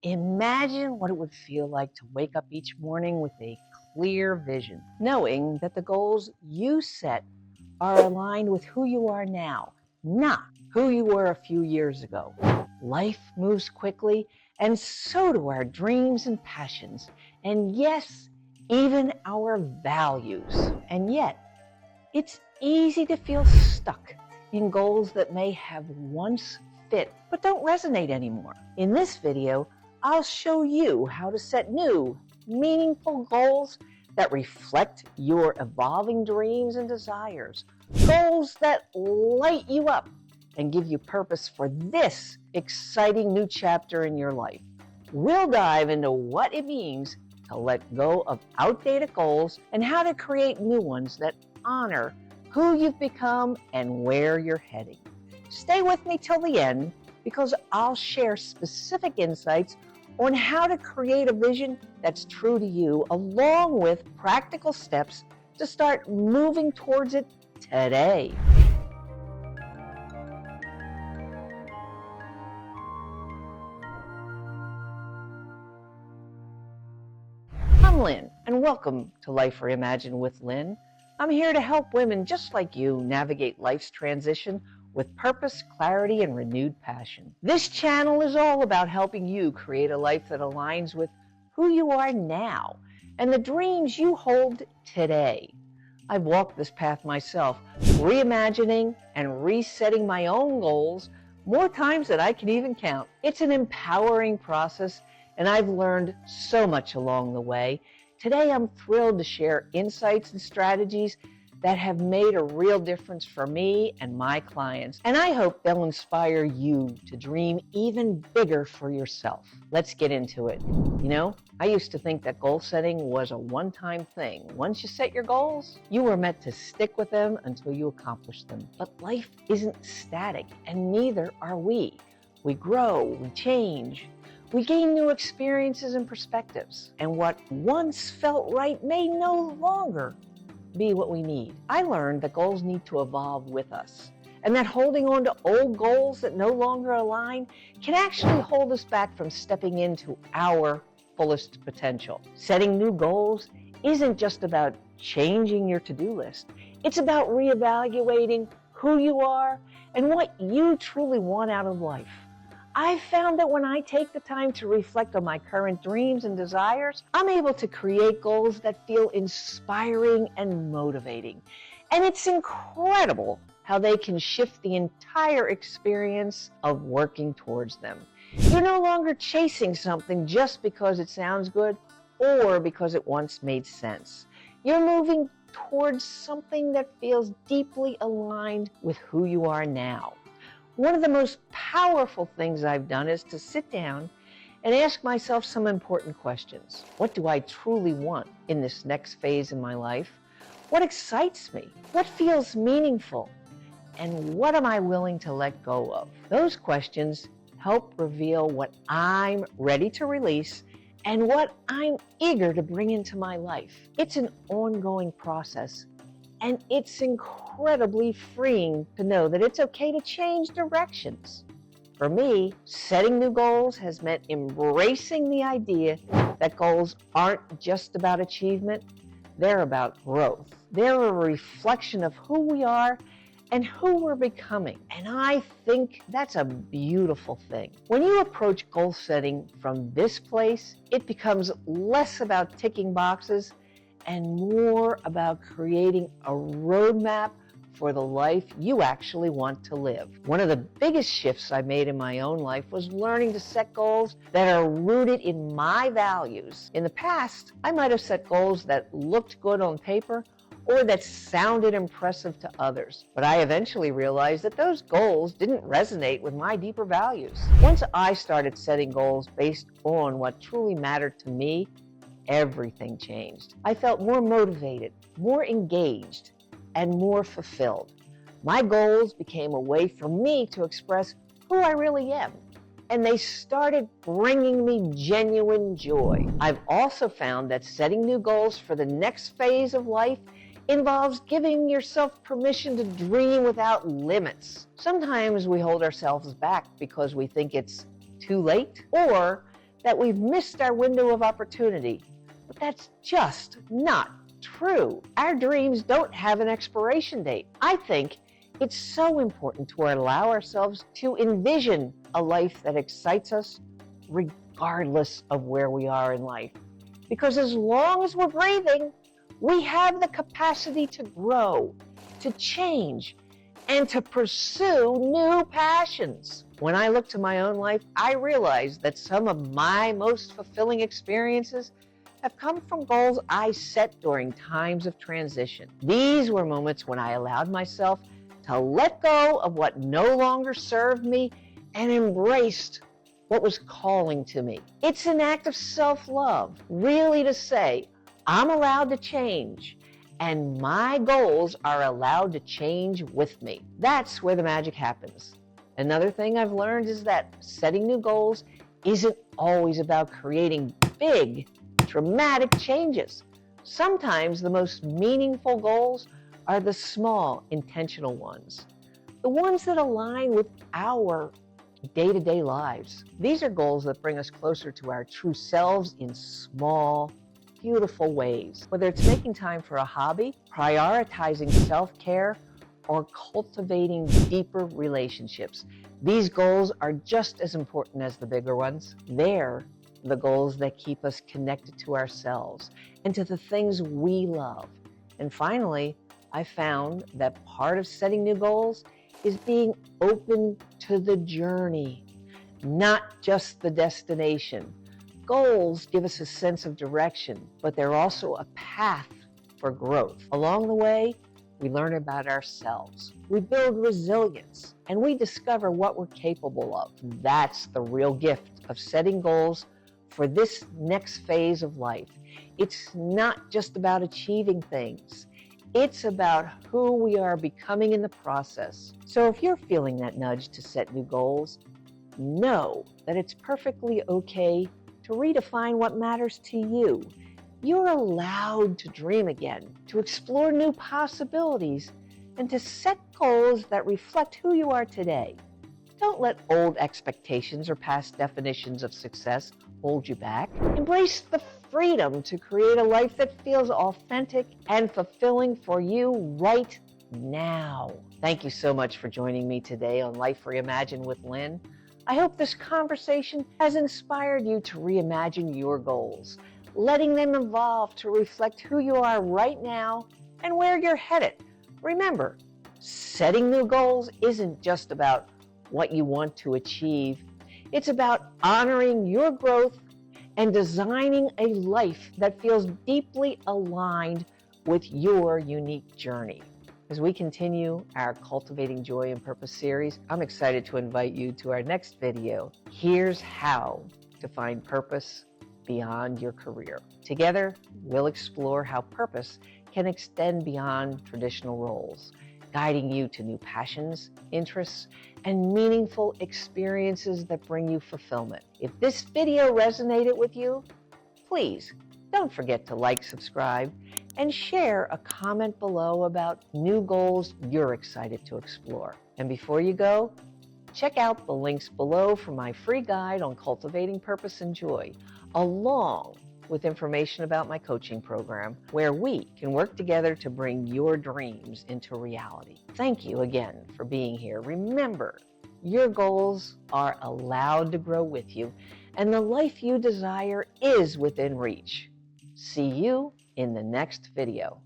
Imagine what it would feel like to wake up each morning with a clear vision, knowing that the goals you set are aligned with who you are now, not who you were a few years ago. Life moves quickly, and so do our dreams and passions, and yes, even our values. And yet, it's easy to feel stuck in goals that may have once fit but don't resonate anymore. In this video, I'll show you how to set new, meaningful goals that reflect your evolving dreams and desires. Goals that light you up and give you purpose for this exciting new chapter in your life. We'll dive into what it means to let go of outdated goals and how to create new ones that honor who you've become and where you're heading. Stay with me till the end because I'll share specific insights on how to create a vision that's true to you, along with practical steps to start moving towards it today. I'm Lynn, and welcome to Life Reimagined with Lynn. I'm here to help women just like you navigate life's transition with purpose, clarity, and renewed passion. This channel is all about helping you create a life that aligns with who you are now and the dreams you hold today. I've walked this path myself, reimagining and resetting my own goals more times than I can even count. It's an empowering process, and I've learned so much along the way. Today, I'm thrilled to share insights and strategies that have made a real difference for me and my clients. And I hope they'll inspire you to dream even bigger for yourself. Let's get into it. You know, I used to think that goal setting was a one-time thing. Once you set your goals, you were meant to stick with them until you accomplish them. But life isn't static, and neither are we. We grow, we change, we gain new experiences and perspectives. And what once felt right may no longer be what we need. I learned that goals need to evolve with us, and that holding on to old goals that no longer align can actually hold us back from stepping into our fullest potential. Setting new goals isn't just about changing your to-do list. It's about reevaluating who you are and what you truly want out of life. I've found that when I take the time to reflect on my current dreams and desires, I'm able to create goals that feel inspiring and motivating. And it's incredible how they can shift the entire experience of working towards them. You're no longer chasing something just because it sounds good or because it once made sense. You're moving towards something that feels deeply aligned with who you are now. One of the most powerful things I've done is to sit down and ask myself some important questions. What do I truly want in this next phase in my life? What excites me? What feels meaningful? And what am I willing to let go of? Those questions help reveal what I'm ready to release and what I'm eager to bring into my life. It's an ongoing process, and it's incredibly freeing to know that it's okay to change directions. For me, setting new goals has meant embracing the idea that goals aren't just about achievement, they're about growth. They're a reflection of who we are and who we're becoming. And I think that's a beautiful thing. When you approach goal setting from this place, it becomes less about ticking boxes and more about creating a roadmap for the life you actually want to live. One of the biggest shifts I made in my own life was learning to set goals that are rooted in my values. In the past, I might have set goals that looked good on paper or that sounded impressive to others. But I eventually realized that those goals didn't resonate with my deeper values. Once I started setting goals based on what truly mattered to me, everything changed. I felt more motivated, more engaged, and more fulfilled. My goals became a way for me to express who I really am, and they started bringing me genuine joy. I've also found that setting new goals for the next phase of life involves giving yourself permission to dream without limits. Sometimes we hold ourselves back because we think it's too late, or that we've missed our window of opportunity. But that's just not true. Our dreams don't have an expiration date. I think it's so important to allow ourselves to envision a life that excites us regardless of where we are in life. Because as long as we're breathing, we have the capacity to grow, to change, and to pursue new passions. When I look to my own life, I realize that some of my most fulfilling experiences have come from goals I set during times of transition. These were moments when I allowed myself to let go of what no longer served me and embraced what was calling to me. It's an act of self-love, really, to say, I'm allowed to change, and my goals are allowed to change with me. That's where the magic happens. Another thing I've learned is that setting new goals isn't always about creating big, dramatic changes. Sometimes the most meaningful goals are the small, intentional ones, the ones that align with our day-to-day lives. These are goals that bring us closer to our true selves in small, beautiful ways. Whether it's making time for a hobby, prioritizing self-care, or cultivating deeper relationships, these goals are just as important as the bigger ones. They're the goals that keep us connected to ourselves and to the things we love. And finally, I found that part of setting new goals is being open to the journey, not just the destination. Goals give us a sense of direction, but they're also a path for growth. Along the way, we learn about ourselves, we build resilience, and we discover what we're capable of. That's the real gift of setting goals for this next phase of life. It's not just about achieving things. It's about who we are becoming in the process. So if you're feeling that nudge to set new goals, know that it's perfectly okay to redefine what matters to you. You're allowed to dream again, to explore new possibilities, and to set goals that reflect who you are today. Don't let old expectations or past definitions of success hold you back. Embrace the freedom to create a life that feels authentic and fulfilling for you right now. Thank you so much for joining me today on Life Reimagined with Lynn. I hope this conversation has inspired you to reimagine your goals, letting them evolve to reflect who you are right now and where you're headed. Remember, setting new goals isn't just about what you want to achieve. It's about honoring your growth and designing a life that feels deeply aligned with your unique journey. As we continue our Cultivating Joy and Purpose series, I'm excited to invite you to our next video. Here's how to find purpose beyond your career. Together, we'll explore how purpose can extend beyond traditional roles, guiding you to new passions, interests, and meaningful experiences that bring you fulfillment. If this video resonated with you, please don't forget to like, subscribe, and share a comment below about new goals you're excited to explore. And before you go, check out the links below for my free guide on cultivating purpose and joy, along with information about my coaching program, where we can work together to bring your dreams into reality. Thank you again for being here. Remember, your goals are allowed to grow with you, and the life you desire is within reach. See you in the next video.